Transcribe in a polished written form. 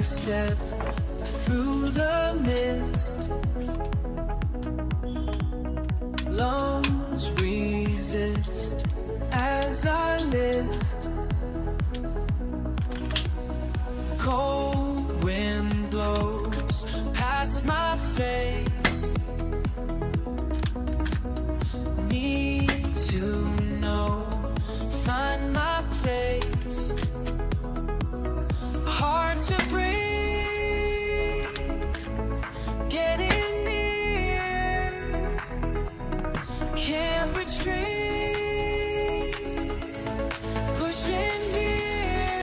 step through the mist. Lungs resist as I lift. Cold wind blows past my face. Need to know, find my place. Hard to